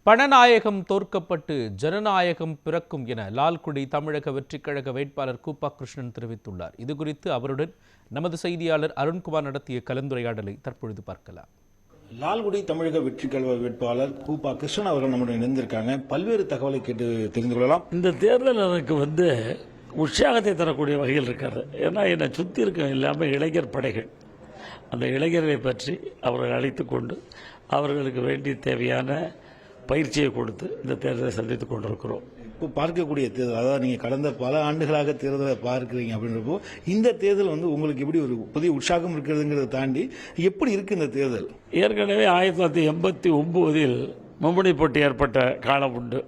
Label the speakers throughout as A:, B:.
A: பணநாயகம் தோற்கப்பட்டு ஜனநாயகம் பிறக்கும் என லால்குடி தமிழக வெற்றிக் கழக வேட்பாளர் கூப்பா கிருஷ்ணன் தெரிவித்துள்ளார். இதுகுறித்து அவருடன் நமது செய்தியாளர் அருண்குமார் நடத்திய கலந்துரையாடலை தற்பொழுது பார்க்கலாம்.
B: லால்குடி தமிழக வெற்றிக் கழக வேட்பாளர் கூப்பா கிருஷ்ணன் அவர்கள் நம்முடைய இணைந்திருக்காங்க. பல்வேறு தகவலை கேட்டு தெரிந்து கொள்ளலாம்.
C: இந்த தேர்தல் எனக்கு உற்சாகத்தை தரக்கூடிய வகையில் இருக்காது. ஏன்னா என்னை சுற்றி இருக்க இல்லாமல் இளைஞர் படைகள், அந்த இளைஞர்களை பற்றி அவர்கள் அழைத்து கொண்டு அவர்களுக்கு வேண்டிய தேவையான பயிற்சியை கொடுத்து இந்த தேர்தலை சந்தித்துக் கொண்டிருக்கிறோம்.
B: இப்போ பார்க்கக்கூடிய தேர்தல், அதாவது நீங்கள் கடந்த பல ஆண்டுகளாக தேர்தலை பார்க்குறீங்க அப்படின்றப்போ இந்த தேர்தல் உங்களுக்கு எப்படி ஒரு புதிய உற்சாகம் இருக்கிறதுங்கிறத தாண்டி எப்படி இருக்கு இந்த தேர்தல்?
C: ஏற்கனவே 1989 மும்முனை போட்டி ஏற்பட்ட காலம் உண்டு.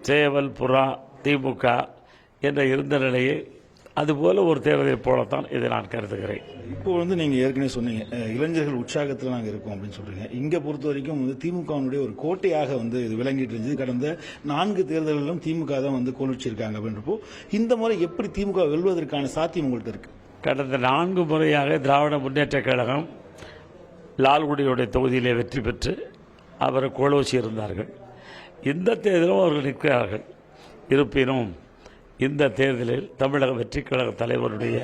C: சேவல் புறா திமுக என்ற இருந்த நிலையை அதுபோல ஒரு தேர்தலை போலத்தான் இதை நான் கருதுகிறேன்.
B: இப்போ நீங்கள் ஏற்கனவே சொன்னீங்க இளைஞர்கள் உற்சாகத்தில் நாங்கள் இருக்கோம் அப்படின்னு சொல்றீங்க. இங்கே பொறுத்த வரைக்கும் திமுகவினுடைய ஒரு கோட்டையாக இது விளங்கிட்டு இருந்துச்சு. கடந்த 4 தேர்தல்களிலும் திமுக தான் கோலிச்சிருக்காங்க அப்படின்றப்போ இந்த முறை எப்படி திமுக வெல்வதற்கான சாத்தியம் உங்கள்கிட்ட இருக்கு?
C: கடந்த 4 முறையாக திராவிட முன்னேற்ற கழகம் லால்குடியுடைய தொகுதியிலே வெற்றி பெற்று அவரை கோலோச்சி இருந்தார்கள். இந்த தேர்தலும் அவர்கள் நிற்கிறார்கள். இருப்பினும் இந்த தேர்தலில் தமிழக வெற்றிக் கழக தலைவருடைய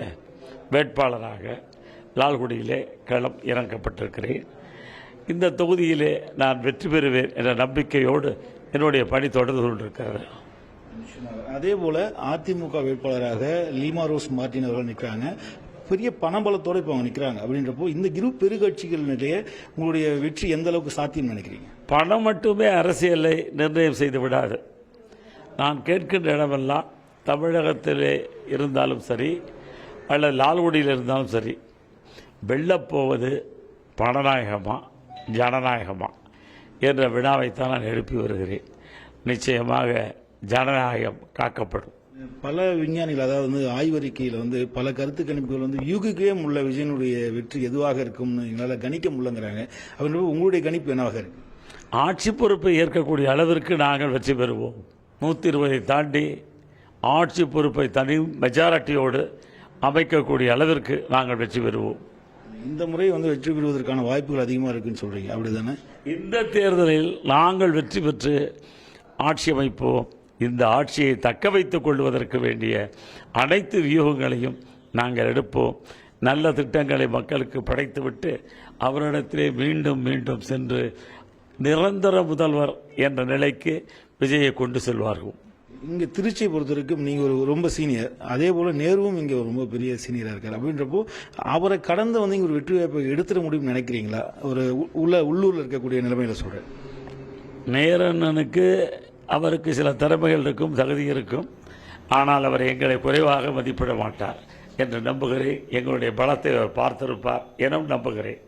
C: வேட்பாளராக லால்குடியிலே களம் இறக்கப்பட்டிருக்கிறேன். இந்த தொகுதியிலே நான் வெற்றி பெறுவேன் என்ற நம்பிக்கையோடு என்னுடைய பணி தொடர்ந்து கொண்டிருக்கிறது.
B: அதே போல அதிமுக வேட்பாளராக லீமா ரோஸ் மார்டின் அவர்கள் நிற்கிறாங்க. பெரிய பணபலத்தோடு இப்போ அவங்க நிற்கிறாங்க. அப்படின்றப்போ இந்த இரு பெருகட்சிகளிடையே உங்களுடைய வெற்றி எந்த அளவுக்கு சாத்தியம் நினைக்கிறீங்க?
C: பணம் மட்டுமே அரசியலை நிர்ணயம் செய்து விடாது. நான் கேட்கின்ற இடமெல்லாம் தமிழகத்திலே இருந்தாலும் சரி அல்லது லால்குடியில் இருந்தாலும் சரி, வெல்லப்போவது பணநாயகமா ஜனநாயகமா என்ற வினாவைத்தான் நான் எழுப்பி வருகிறேன். நிச்சயமாக ஜனநாயகம் காக்கப்படும்.
B: பல விஞ்ஞானிகள், அதாவது ஆய்வறிக்கையில் பல கருத்து கணிப்புகள் யூகிக்கே உள்ள விஜயனுடைய வெற்றி எதுவாக இருக்கும்னு என்னால் கணிக்க முடியலங்கிறாங்க. அப்படின்றப்ப உங்களுடைய கணிப்பு என்னவாக இருக்கு?
C: ஆட்சி பொறுப்பை ஏற்கக்கூடிய அளவிற்கு நாங்கள் வெற்றி பெறுவோம். 120 தாண்டி ஆட்சி பொறுப்பை தனி மெஜாரிட்டியோடு அமைக்கக்கூடிய அளவிற்கு நாங்கள் வெற்றி பெறுவோம்.
B: இந்த முறை வெற்றி பெறுவதற்கான வாய்ப்புகள் அதிகமாக இருக்குன்னு சொல்றீங்க, அப்படிதானே?
C: இந்த தேர்தலில் நாங்கள் வெற்றி பெற்று ஆட்சி அமைப்போம். இந்த ஆட்சியை தக்க வைத்துக் கொள்வதற்கு வேண்டிய அனைத்து வியூகங்களையும் நாங்கள் எடுப்போம். நல்ல திட்டங்களை மக்களுக்கு படைத்துவிட்டு அவரிடத்திலே மீண்டும் மீண்டும் சென்று நிரந்தர முதல்வர் என்ற நிலைக்கு விஜயை கொண்டு செல்வார்கள்.
B: இங்கே திருச்சியை பொறுத்த வரைக்கும் நீங்கள் ரொம்ப சீனியர், அதே போல் நேருவும் இங்கே ரொம்ப பெரிய சீனியராக இருக்கார். அப்படின்றப்போ அவரை கடந்து இங்கே ஒரு வெற்றி வாய்ப்பை எடுத்துட முடியும்னு நினைக்கிறீங்களா? ஒரு உள்ளூரில் இருக்கக்கூடிய நிலைமையில் சொல்கிறேன்.
C: நேரனுக்கு அவருக்கு சில திறமைகள் இருக்கும், தகுதி இருக்கும். ஆனால் அவர் எங்களை குறைவாக மதிப்பிட மாட்டார் என்று நம்புகிறேன். எங்களுடைய பலத்தை அவர் பார்த்திருப்பார் எனவும் நம்புகிறேன்.